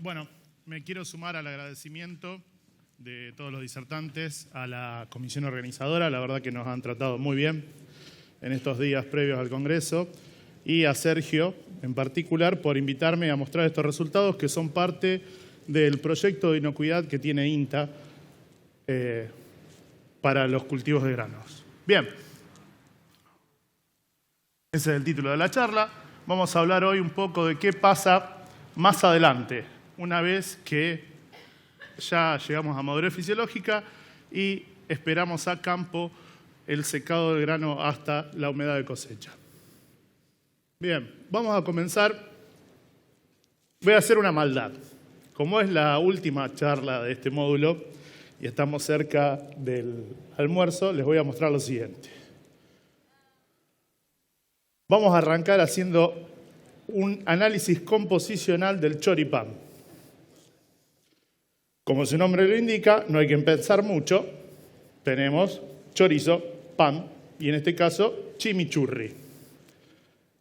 Bueno, me quiero sumar al agradecimiento de todos los disertantes a la comisión organizadora. La verdad que nos han tratado muy bien en estos días previos al Congreso, y a Sergio en particular por invitarme a mostrar estos resultados que son parte del proyecto de inocuidad que tiene INTA para los cultivos de granos. Bien, ese es el título de la charla. Vamos a hablar hoy un poco de qué pasa más adelante, una vez que ya llegamos a madurez fisiológica y esperamos a campo el secado del grano hasta la humedad de cosecha. Bien, vamos a comenzar. Voy a hacer una maldad. Como es la última charla de este módulo y estamos cerca del almuerzo, les voy a mostrar lo siguiente. Vamos a arrancar haciendo un análisis composicional del choripán. Como su nombre lo indica, no hay que pensar mucho. Tenemos chorizo, pan y en este caso chimichurri.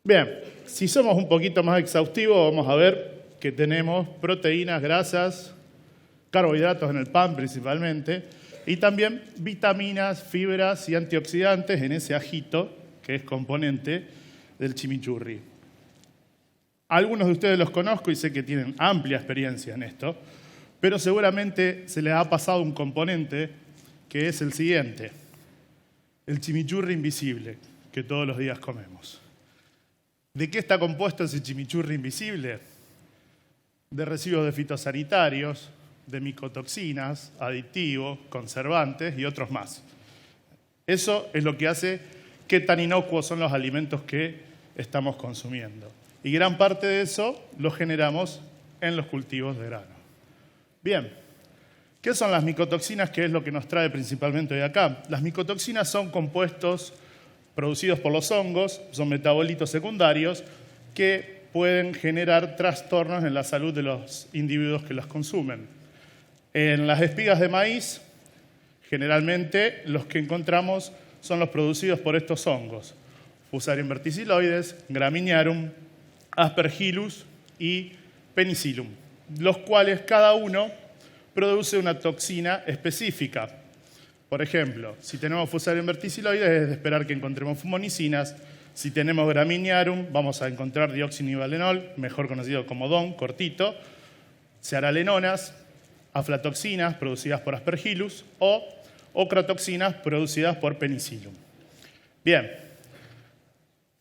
Bien, si somos un poquito más exhaustivos, vamos a ver que tenemos proteínas, grasas, carbohidratos en el pan principalmente, y también vitaminas, fibras y antioxidantes en ese ajito que es componente del chimichurri. Algunos de ustedes los conozco y sé que tienen amplia experiencia en esto, pero seguramente se les ha pasado un componente que es el siguiente: el chimichurri invisible que todos los días comemos. ¿De qué está compuesto ese chimichurri invisible? De residuos de fitosanitarios, de micotoxinas, aditivos, conservantes y otros más. Eso es lo que hace qué tan inocuos son los alimentos que estamos consumiendo. Y gran parte de eso lo generamos en los cultivos de grano. Bien, ¿qué son las micotoxinas? ¿Qué es lo que nos trae principalmente hoy acá? Las micotoxinas son compuestos producidos por los hongos, son metabolitos secundarios que pueden generar trastornos en la salud de los individuos que los consumen. En las espigas de maíz, generalmente los que encontramos son los producidos por estos hongos: Fusarium verticilloides, Graminearum, Aspergillus y Penicillium, los cuales cada uno produce una toxina específica. Por ejemplo, si tenemos Fusarium verticilloides es de esperar que encontremos fumonicinas. Si tenemos Graminearum vamos a encontrar dioxinivalenol, mejor conocido como DON, cortito, cearalenonas, aflatoxinas producidas por Aspergillus o ocratoxinas producidas por Penicillium. Bien,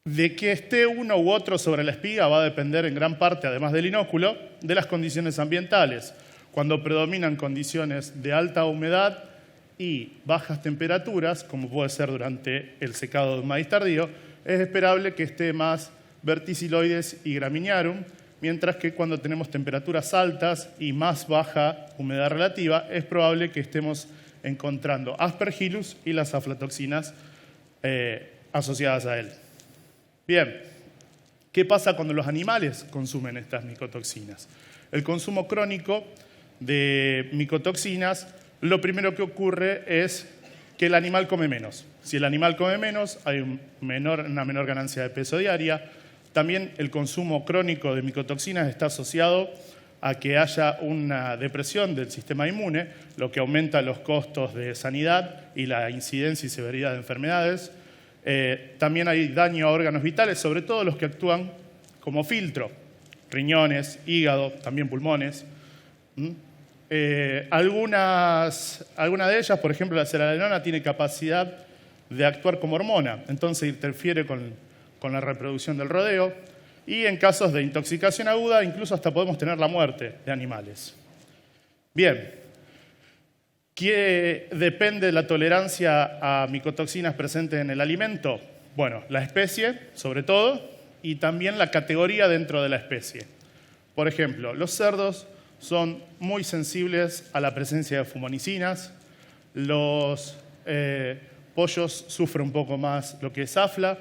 de que esté uno u otro sobre la espiga va a depender en gran parte, además del inóculo, de las condiciones ambientales. Cuando predominan condiciones de alta humedad y bajas temperaturas, como puede ser durante el secado de un maíz tardío, es esperable que esté más verticilloides y Graminearum, mientras que cuando tenemos temperaturas altas y más baja humedad relativa, es probable que estemos encontrando Aspergillus y las aflatoxinas asociadas a él. Bien, ¿qué pasa cuando los animales consumen estas micotoxinas? El consumo crónico de micotoxinas, lo primero que ocurre es que el animal come menos. Si el animal come menos, hay una menor ganancia de peso diaria. También el consumo crónico de micotoxinas está asociado a que haya una depresión del sistema inmune, lo que aumenta los costos de sanidad y la incidencia y severidad de enfermedades. También hay daño a órganos vitales, sobre todo los que actúan como filtro: riñones, hígado, también pulmones. Algunas de ellas, por ejemplo la cearalenona, tiene capacidad de actuar como hormona, entonces interfiere con la reproducción del rodeo, y en casos de intoxicación aguda incluso hasta podemos tener la muerte de animales. Bien, ¿qué depende de la tolerancia a micotoxinas presentes en el alimento? Bueno, la especie, sobre todo, y también la categoría dentro de la especie. Por ejemplo, los cerdos son muy sensibles a la presencia de fumonicinas. Los pollos sufren un poco más lo que es afla.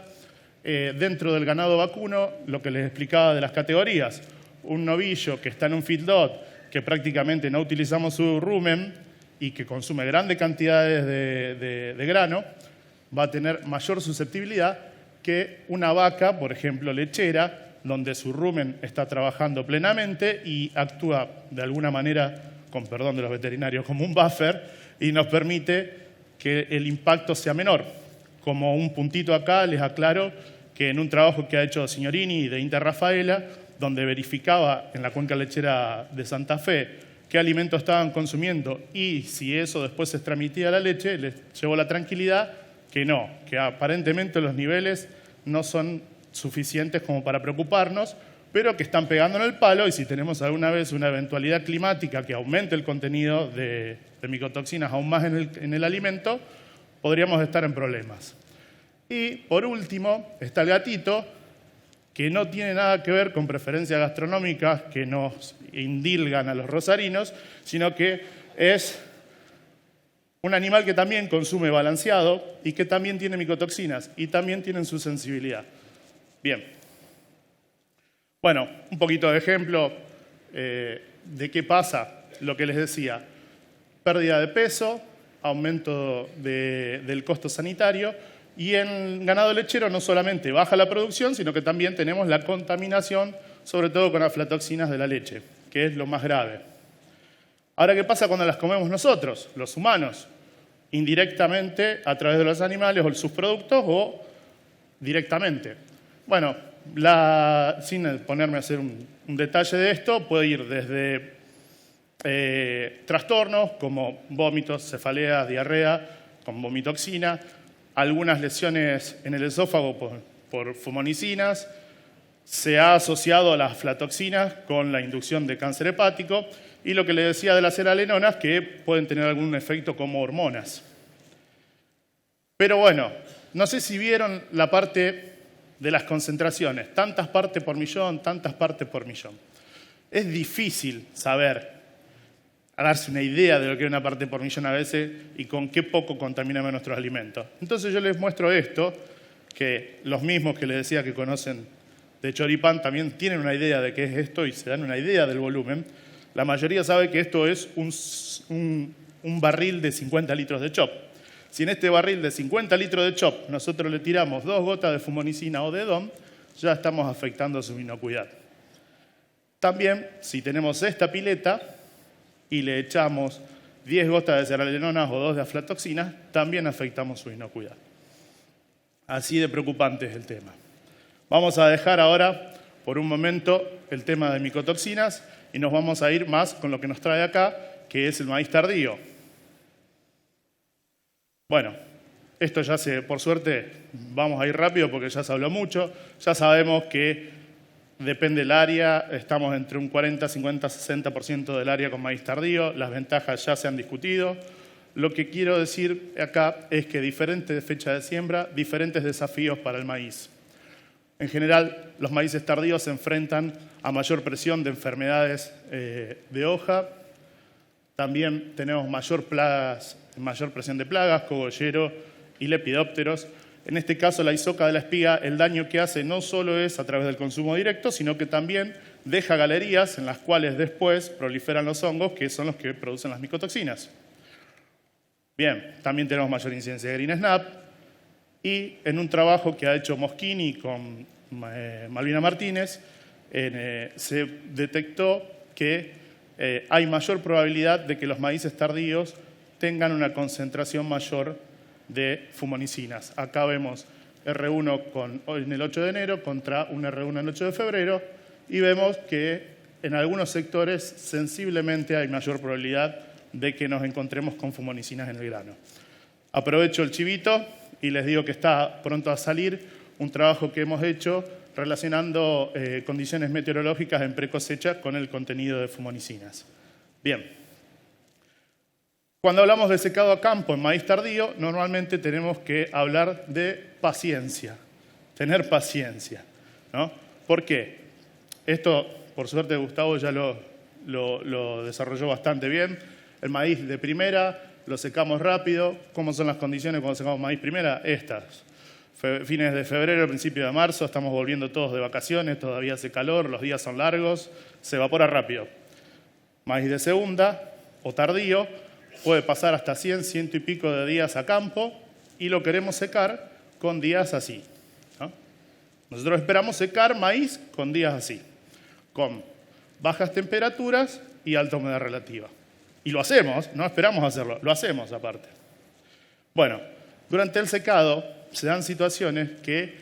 Dentro del ganado vacuno, lo que les explicaba de las categorías, un novillo que está en un feedlot, que prácticamente no utilizamos su rumen y que consume grandes cantidades de grano, va a tener mayor susceptibilidad que una vaca, por ejemplo lechera, donde su rumen está trabajando plenamente y actúa de alguna manera, con perdón de los veterinarios, como un buffer y nos permite que el impacto sea menor. Como un puntito acá, les aclaro que en un trabajo que ha hecho Signorini y de Inter Rafaela, donde verificaba en la cuenca lechera de Santa Fe qué alimentos estaban consumiendo y si eso después se transmitía a la leche, les llevó la tranquilidad que no, que aparentemente los niveles no son suficientes como para preocuparnos, pero que están pegando en el palo y si tenemos alguna vez una eventualidad climática que aumente el contenido de micotoxinas aún más en el alimento, podríamos estar en problemas. Y por último está el gatito, que no tiene nada que ver con preferencias gastronómicas que nos indilgan a los rosarinos, sino que es un animal que también consume balanceado y que también tiene micotoxinas y también tienen su sensibilidad. Bien. Bueno, un poquito de ejemplo de qué pasa, lo que les decía. Pérdida de peso, aumento del costo sanitario y en ganado lechero no solamente baja la producción, sino que también tenemos la contaminación, sobre todo con aflatoxinas de la leche, que es lo más grave. Ahora, ¿qué pasa cuando las comemos nosotros, los humanos? Indirectamente a través de los animales o sus productos o directamente. Bueno, sin ponerme a hacer un detalle de esto, puede ir desde trastornos como vómitos, cefaleas, diarrea con vomitoxina, algunas lesiones en el esófago por fumonicinas, se ha asociado a las aflatoxinas con la inducción de cáncer hepático y lo que le decía de las eralenonas que pueden tener algún efecto como hormonas. Pero bueno, no sé si vieron la parte de las concentraciones, tantas partes por millón, tantas partes por millón. Es difícil saber, a darse una idea de lo que es una parte por millón a veces y con qué poco contaminamos nuestros alimentos. Entonces yo les muestro esto, que los mismos que les decía que conocen de choripán también tienen una idea de qué es esto y se dan una idea del volumen. La mayoría sabe que esto es un barril de 50 litros de chop. Si en este barril de 50 litros de chop nosotros le tiramos 2 gotas de fumonicina o de DOM, ya estamos afectando su inocuidad. También, si tenemos esta pileta y le echamos 10 gotas de serralenonas o 2 de aflatoxinas, también afectamos su inocuidad. Así de preocupante es el tema. Vamos a dejar ahora, por un momento, el tema de micotoxinas y nos vamos a ir más con lo que nos trae acá, que es el maíz tardío. Bueno, esto ya por suerte, vamos a ir rápido porque ya se habló mucho. Ya sabemos que depende del área, estamos entre un 40, 50, 60% del área con maíz tardío. Las ventajas ya se han discutido. Lo que quiero decir acá es que diferentes fechas de siembra, diferentes desafíos para el maíz. En general, los maíces tardíos se enfrentan a mayor presión de enfermedades de hoja. También tenemos mayor presión de plagas, cogollero y lepidópteros. En este caso, la isoca de la espiga, el daño que hace no solo es a través del consumo directo, sino que también deja galerías en las cuales después proliferan los hongos, que son los que producen las micotoxinas. Bien, también tenemos mayor incidencia de Green Snap. Y en un trabajo que ha hecho Moschini con Malvina Martínez, se detectó que hay mayor probabilidad de que los maíces tardíos tengan una concentración mayor de fumonicinas. Acá vemos R1 en el 8 de enero contra un R1 en el 8 de febrero y vemos que en algunos sectores sensiblemente hay mayor probabilidad de que nos encontremos con fumonicinas en el grano. Aprovecho el chivito y les digo que está pronto a salir un trabajo que hemos hecho relacionando condiciones meteorológicas en precosecha con el contenido de fumonicinas. Bien. Cuando hablamos de secado a campo en maíz tardío, normalmente tenemos que hablar de paciencia, tener paciencia, ¿no? ¿Por qué? Esto, por suerte, Gustavo ya lo desarrolló bastante bien. El maíz de primera lo secamos rápido. ¿Cómo son las condiciones cuando secamos maíz primera? Estas. Fines de febrero, principio de marzo, estamos volviendo todos de vacaciones, todavía hace calor, los días son largos, se evapora rápido. Maíz de segunda o tardío puede pasar hasta 100, 100 y pico de días a campo y lo queremos secar con días así, ¿no? Nosotros esperamos secar maíz con días así, con bajas temperaturas y alta humedad relativa. Y lo hacemos, no esperamos hacerlo, lo hacemos aparte. Bueno, durante el secado se dan situaciones que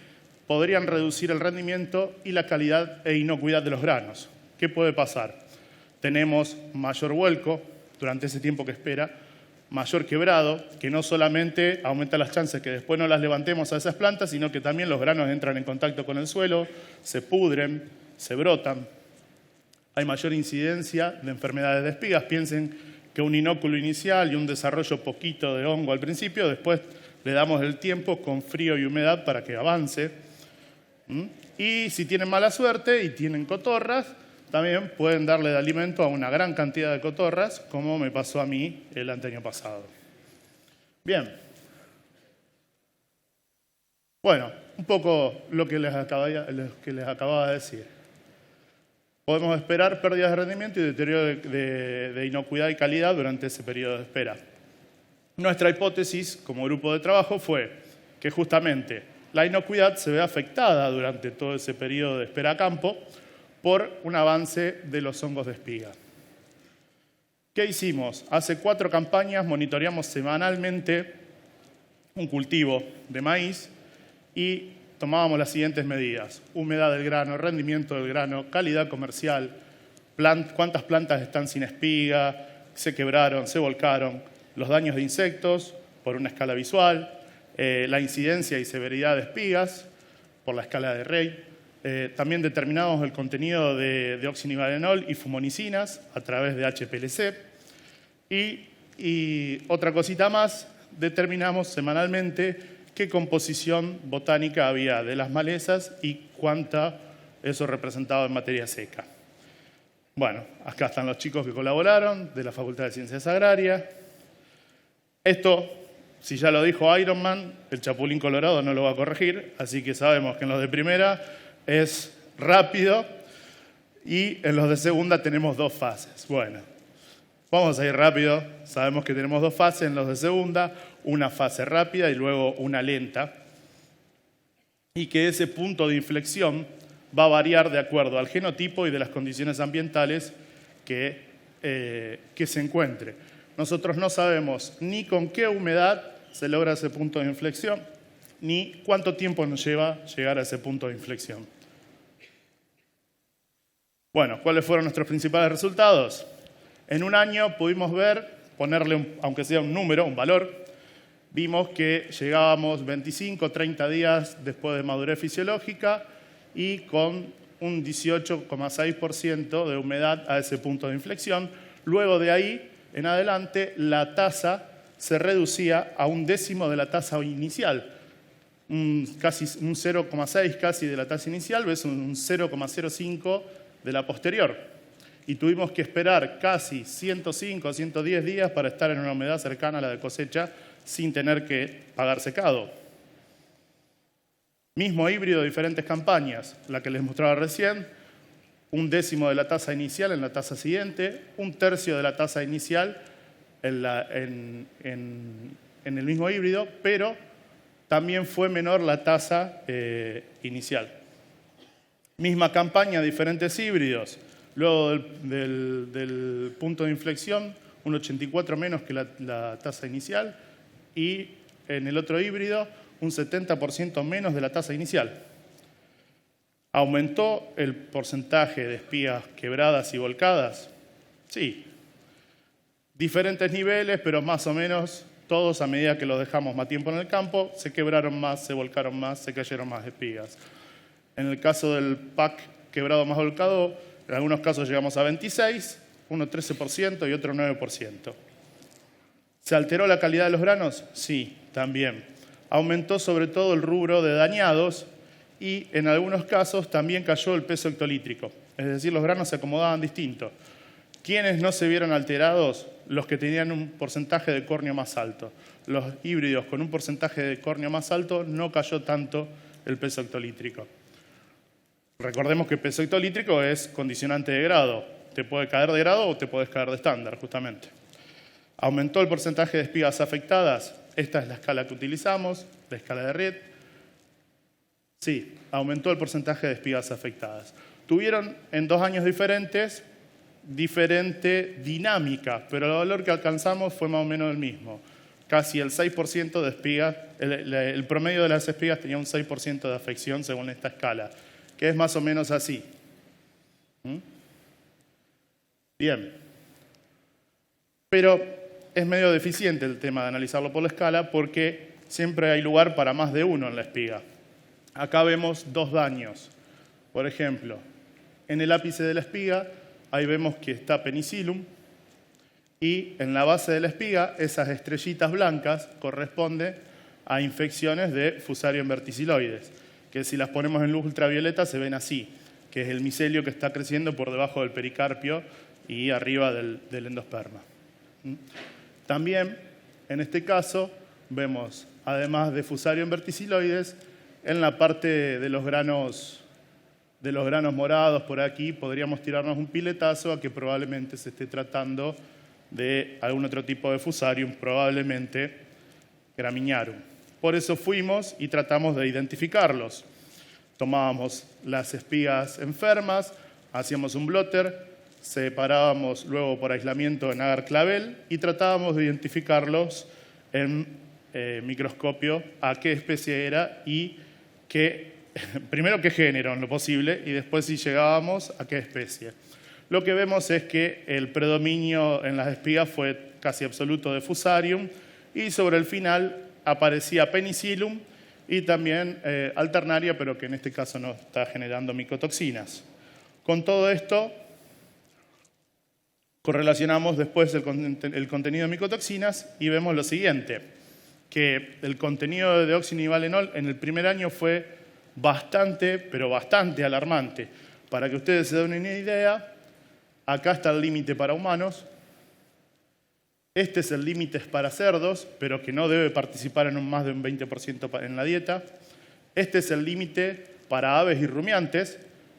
podrían reducir el rendimiento y la calidad e inocuidad de los granos. ¿Qué puede pasar? Tenemos mayor vuelco durante ese tiempo que espera, mayor quebrado, que no solamente aumenta las chances que después no las levantemos a esas plantas, sino que también los granos entran en contacto con el suelo, se pudren, se brotan. Hay mayor incidencia de enfermedades de espigas. Piensen que un inóculo inicial y un desarrollo poquito de hongo al principio, después le damos el tiempo con frío y humedad para que avance. Y si tienen mala suerte y tienen cotorras, también pueden darle de alimento a una gran cantidad de cotorras, como me pasó a mí el año pasado. Bien. Bueno, un poco lo que les acababa de decir. Podemos esperar pérdidas de rendimiento y deterioro de inocuidad y calidad durante ese periodo de espera. Nuestra hipótesis como grupo de trabajo fue que justamente la inocuidad se ve afectada durante todo ese periodo de espera a campo por un avance de los hongos de espiga. ¿Qué hicimos? Hace 4 campañas monitoreamos semanalmente un cultivo de maíz y tomábamos las siguientes medidas: humedad del grano, rendimiento del grano, calidad comercial, cuántas plantas están sin espiga, se quebraron, se volcaron, los daños de insectos por una escala visual, la incidencia y severidad de espigas por la escala de Rey. También determinamos el contenido de deoxinivalenol y fumonicinas a través de HPLC. Y otra cosita más, determinamos semanalmente qué composición botánica había de las malezas y cuánta eso representaba en materia seca. Bueno, acá están los chicos que colaboraron de la Facultad de Ciencias Agrarias. Esto, si ya lo dijo Ironman, el Chapulín Colorado no lo va a corregir, así que sabemos que en los de primera es rápido y en los de segunda tenemos 2 fases. Bueno, vamos a ir rápido. Sabemos que tenemos 2 fases en los de segunda, una fase rápida y luego una lenta, y que ese punto de inflexión va a variar de acuerdo al genotipo y de las condiciones ambientales que se encuentre. Nosotros no sabemos ni con qué humedad se logra ese punto de inflexión, ni cuánto tiempo nos lleva llegar a ese punto de inflexión. Bueno, ¿cuáles fueron nuestros principales resultados? En un año pudimos ver, ponerle, aunque sea un número, un valor, vimos que llegábamos 25 o 30 días después de madurez fisiológica y con un 18,6% de humedad a ese punto de inflexión. Luego de ahí en adelante, la tasa se reducía a 1/10 de la tasa inicial. Casi un 0,6 casi de la tasa inicial, ves un 0,05 de la posterior. Y tuvimos que esperar casi 105 o 110 días para estar en una humedad cercana a la de cosecha sin tener que pagar secado. Mismo híbrido, diferentes campañas. La que les mostraba recién, 1/10 de la tasa inicial en la tasa siguiente, 1/3 de la tasa inicial en el mismo híbrido, pero también fue menor la tasa inicial. Misma campaña, diferentes híbridos. Luego del punto de inflexión, un 84 menos que la tasa inicial, y en el otro híbrido, un 70% menos de la tasa inicial. ¿Aumentó el porcentaje de espigas quebradas y volcadas? Sí. Diferentes niveles, pero más o menos todos a medida que los dejamos más tiempo en el campo, se quebraron más, se volcaron más, se cayeron más espigas. En el caso del pack quebrado más volcado, en algunos casos llegamos a 26, uno 13% y otro 9%. ¿Se alteró la calidad de los granos? Sí, también. Aumentó sobre todo el rubro de dañados y en algunos casos también cayó el peso hectolítrico. Es decir, los granos se acomodaban distinto. ¿Quiénes no se vieron alterados? Los que tenían un porcentaje de córneo más alto. Los híbridos con un porcentaje de córneo más alto no cayó tanto el peso hectolítrico. Recordemos que el peso hectolítrico es condicionante de grado. Te puede caer de grado o te puedes caer de estándar, justamente. ¿Aumentó el porcentaje de espigas afectadas? Esta es la escala que utilizamos, la escala de Riet. Sí, aumentó el porcentaje de espigas afectadas. Tuvieron en 2 años diferentes diferente dinámica, pero el valor que alcanzamos fue más o menos el mismo. Casi el 6% de espigas, el promedio de las espigas tenía un 6% de afección según esta escala, que es más o menos así. Bien. Pero es medio deficiente el tema de analizarlo por la escala porque siempre hay lugar para más de uno en la espiga. Acá vemos 2 daños. Por ejemplo, en el ápice de la espiga, ahí vemos que está Penicillium, y en la base de la espiga, esas estrellitas blancas corresponden a infecciones de Fusarium verticiloides, que si las ponemos en luz ultravioleta se ven así, que es el micelio que está creciendo por debajo del pericarpio y arriba del endosperma. También, en este caso, vemos, además de Fusarium verticiloides, en la parte de los granos morados por aquí, podríamos tirarnos un piletazo a que probablemente se esté tratando de algún otro tipo de Fusarium, probablemente Graminearum. Por eso fuimos y tratamos de identificarlos. Tomábamos las espigas enfermas, hacíamos un blotter, separábamos luego por aislamiento en agar clavel y tratábamos de identificarlos en microscopio a qué especie era y primero qué género en lo posible y después si llegábamos a qué especie. Lo que vemos es que el predominio en las espigas fue casi absoluto de Fusarium y sobre el final aparecía Penicillium y también Alternaria, pero que en este caso no está generando micotoxinas. Con todo esto, correlacionamos después el contenido de micotoxinas y vemos lo siguiente, que el contenido de deoxinivalenol en el primer año fue bastante, pero bastante alarmante. Para que ustedes se den una idea, acá está el límite para humanos, este es el límite para cerdos, pero que no debe participar en más de un 20% en la dieta. Este es el límite para aves y rumiantes,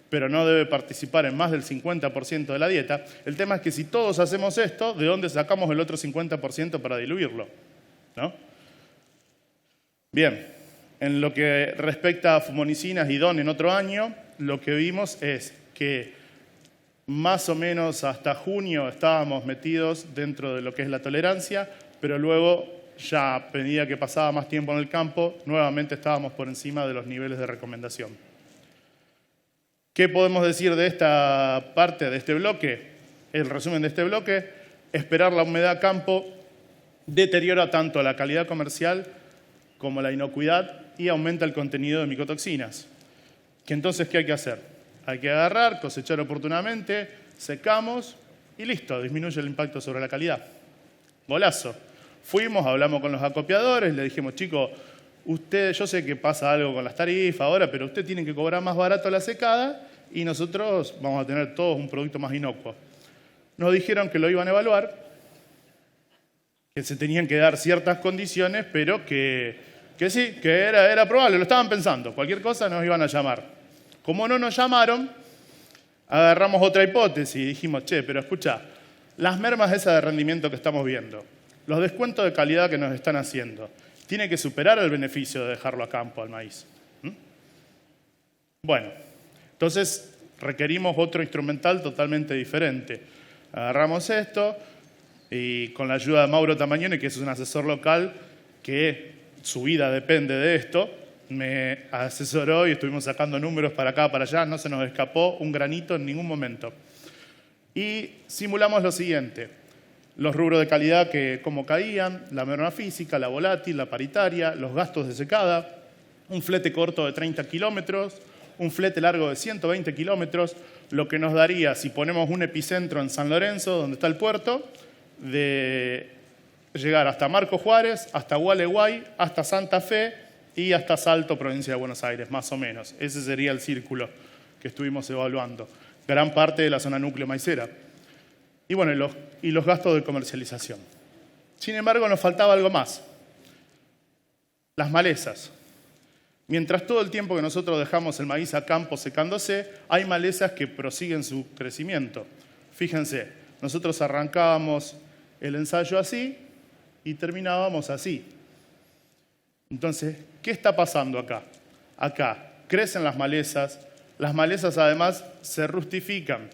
pero no debe participar en más del 50% de la dieta. El tema es que si todos hacemos esto, ¿de dónde sacamos el otro 50% para diluirlo? ¿No? Bien, en lo que respecta a fumonicinas y DON en otro año, lo que vimos es que más o menos hasta junio estábamos metidos dentro de lo que es la tolerancia, pero luego ya a medida que pasaba más tiempo en el campo, nuevamente estábamos por encima de los niveles de recomendación. ¿Qué podemos decir de esta parte, de este bloque? El resumen de este bloque, esperar la humedad campo deteriora tanto la calidad comercial como la inocuidad y aumenta el contenido de micotoxinas. Entonces, ¿qué hay que hacer? Hay que agarrar, cosechar oportunamente, secamos y listo, disminuye el impacto sobre la calidad. Golazo. Fuimos, hablamos con los acopiadores, le dijimos, chicos, yo sé que pasa algo con las tarifas ahora, pero usted tiene que cobrar más barato la secada y nosotros vamos a tener todos un producto más inocuo. Nos dijeron que lo iban a evaluar, que se tenían que dar ciertas condiciones, pero que sí, que era probable, lo estaban pensando. Cualquier cosa nos iban a llamar. Como no nos llamaron, agarramos otra hipótesis y dijimos, pero escucha, las mermas esas de rendimiento que estamos viendo, los descuentos de calidad que nos están haciendo, tiene que superar el beneficio de dejarlo a campo al maíz. Bueno, entonces requerimos otro instrumental totalmente diferente. Agarramos esto y con la ayuda de Mauro Tamagnone, que es un asesor local que su vida depende de esto, me asesoró y estuvimos sacando números para acá, para allá, no se nos escapó un granito en ningún momento. Y simulamos lo siguiente, los rubros de calidad que cómo caían, la merma física, la volátil, la paritaria, los gastos de secada, un flete corto de 30 kilómetros, un flete largo de 120 kilómetros, lo que nos daría, si ponemos un epicentro en San Lorenzo, donde está el puerto, de llegar hasta Marco Juárez, hasta Gualeguay, hasta Santa Fe, y hasta Salto, provincia de Buenos Aires, más o menos. Ese sería el círculo que estuvimos evaluando. Gran parte de la zona núcleo maicera. Y bueno, y los gastos de comercialización. Sin embargo, nos faltaba algo más. Las malezas. Mientras todo el tiempo que nosotros dejamos el maíz a campo secándose, hay malezas que prosiguen su crecimiento. Fíjense, nosotros arrancábamos el ensayo así y terminábamos así. Entonces, ¿qué está pasando acá? Acá crecen las malezas además se rustifican.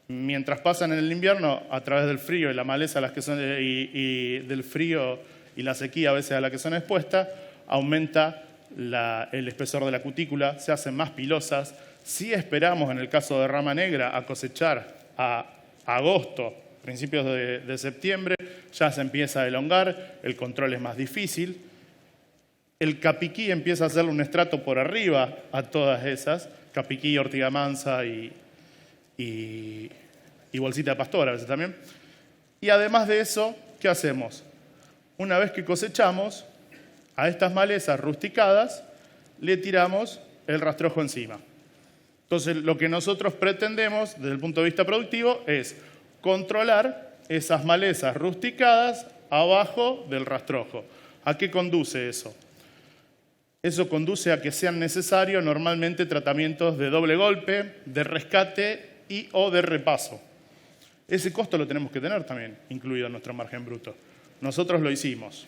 Mientras pasan en el invierno, a través del frío y la maleza y del frío y la sequía a veces a la que son expuestas, aumenta el espesor de la cutícula, se hacen más pilosas. Si esperamos, en el caso de rama negra, a cosechar a agosto, principios de septiembre, ya se empieza a elongar, el control es más difícil. El capiquí empieza a hacerle un estrato por arriba a todas esas, capiquí, ortiga mansa y bolsita de pastor a veces también. Y además de eso, ¿qué hacemos? Una vez que cosechamos, a estas malezas rusticadas le tiramos el rastrojo encima. Entonces, lo que nosotros pretendemos desde el punto de vista productivo es controlar esas malezas rusticadas abajo del rastrojo. ¿A qué conduce eso? Eso conduce a que sean necesarios normalmente tratamientos de doble golpe, de rescate o de repaso. Ese costo lo tenemos que tener también incluido en nuestro margen bruto. Nosotros lo hicimos.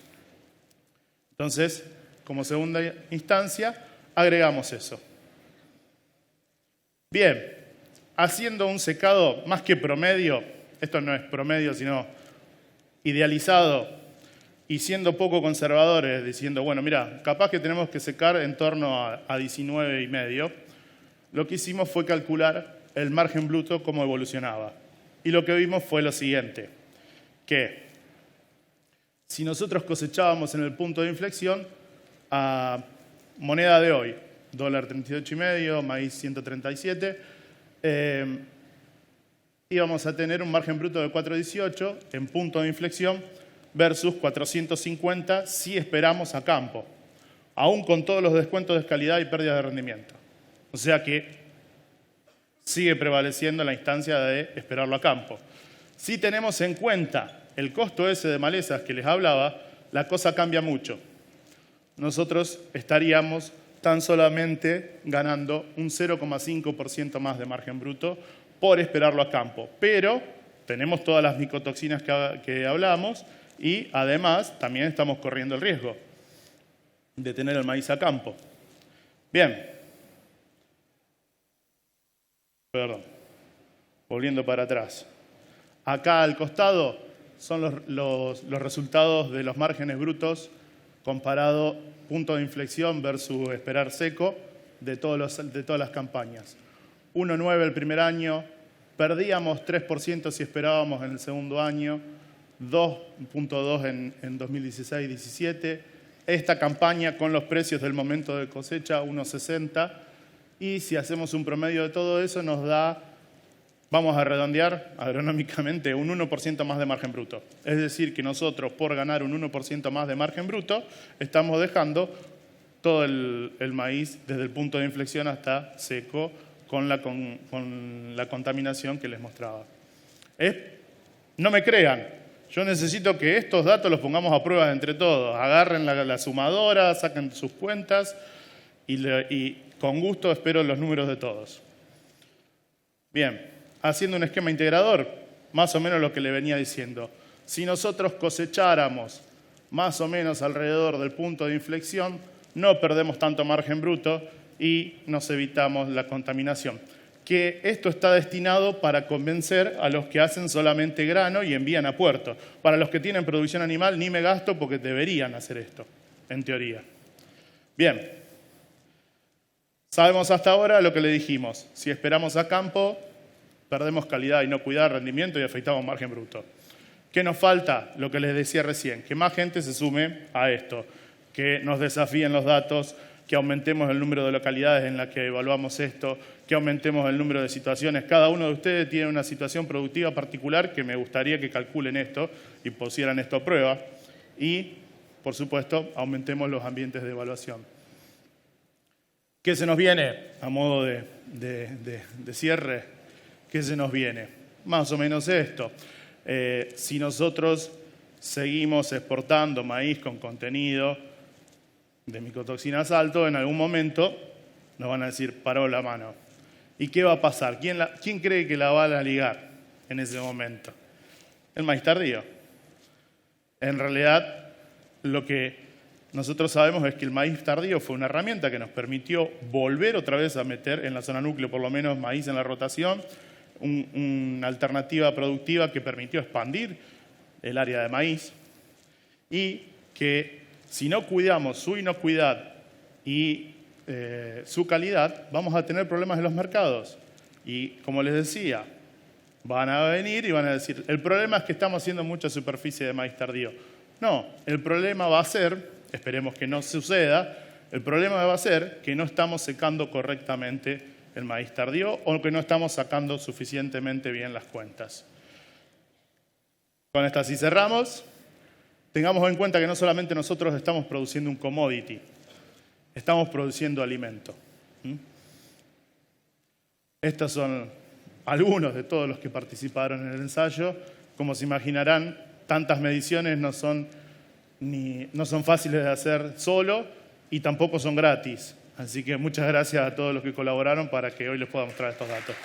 Entonces, como segunda instancia, agregamos eso. Bien, haciendo un secado más que promedio, esto no es promedio, sino idealizado, y siendo poco conservadores, diciendo, bueno, mira, capaz que tenemos que secar en torno a 19,5, lo que hicimos fue calcular el margen bruto cómo evolucionaba. Y lo que vimos fue lo siguiente, que si nosotros cosechábamos en el punto de inflexión, a moneda de hoy, dólar 38,5, maíz 137, íbamos a tener un margen bruto de 4,18 en punto de inflexión versus 450 si esperamos a campo, aún con todos los descuentos de calidad y pérdidas de rendimiento. O sea que sigue prevaleciendo la instancia de esperarlo a campo. Si tenemos en cuenta el costo ese de malezas que les hablaba, la cosa cambia mucho. Nosotros estaríamos tan solamente ganando un 0,5% más de margen bruto por esperarlo a campo. Pero tenemos todas las micotoxinas que hablamos y además también estamos corriendo el riesgo de tener el maíz a campo. Bien. Perdón. Volviendo para atrás. Acá al costado son los resultados de los márgenes brutos comparado punto de inflexión versus esperar seco de todas las campañas. 1,9 el primer año, perdíamos 3% si esperábamos en el segundo año, 2,2 en 2016-17. Esta campaña con los precios del momento de cosecha, 1,60. Y si hacemos un promedio de todo eso nos da, vamos a redondear agronómicamente, un 1% más de margen bruto. Es decir, que nosotros por ganar un 1% más de margen bruto estamos dejando todo el maíz desde el punto de inflexión hasta seco con la contaminación que les mostraba. No me crean, yo necesito que estos datos los pongamos a prueba entre todos. Agarren la sumadora, saquen sus cuentas y con gusto espero los números de todos. Bien, haciendo un esquema integrador, más o menos lo que le venía diciendo. Si nosotros cosecháramos más o menos alrededor del punto de inflexión, no perdemos tanto margen bruto y nos evitamos la contaminación. Que esto está destinado para convencer a los que hacen solamente grano y envían a puerto. Para los que tienen producción animal, ni me gasto porque deberían hacer esto, en teoría. Bien. Sabemos hasta ahora lo que le dijimos. Si esperamos a campo, perdemos calidad y no cuidar rendimiento y afectamos margen bruto. ¿Qué nos falta? Lo que les decía recién, que más gente se sume a esto, que nos desafíen los datos, que aumentemos el número de localidades en las que evaluamos esto, que aumentemos el número de situaciones. Cada uno de ustedes tiene una situación productiva particular que me gustaría que calculen esto y pusieran esto a prueba. Y, por supuesto, aumentemos los ambientes de evaluación. ¿Qué se nos viene? A modo de cierre, ¿qué se nos viene? Más o menos esto. Si nosotros seguimos exportando maíz con contenido de micotoxinas alto, en algún momento nos van a decir, paró la mano. ¿Y qué va a pasar? ¿Quién cree que la van a ligar en ese momento? El maíz tardío. En realidad, lo que nosotros sabemos es que el maíz tardío fue una herramienta que nos permitió volver otra vez a meter en la zona núcleo, por lo menos maíz en la rotación, una alternativa productiva que permitió expandir el área de maíz y que si no cuidamos su inocuidad y su calidad, vamos a tener problemas en los mercados. Y como les decía, van a venir y van a decir, el problema es que estamos haciendo mucha superficie de maíz tardío. No, el problema va a ser, esperemos que no suceda, el problema va a ser que no estamos secando correctamente el maíz tardío o que no estamos sacando suficientemente bien las cuentas. Con esto así cerramos. Tengamos en cuenta que no solamente nosotros estamos produciendo un commodity, estamos produciendo alimento. Estos son algunos de todos los que participaron en el ensayo. Como se imaginarán, tantas mediciones no son fáciles de hacer solo y tampoco son gratis. Así que muchas gracias a todos los que colaboraron para que hoy les pueda mostrar estos datos.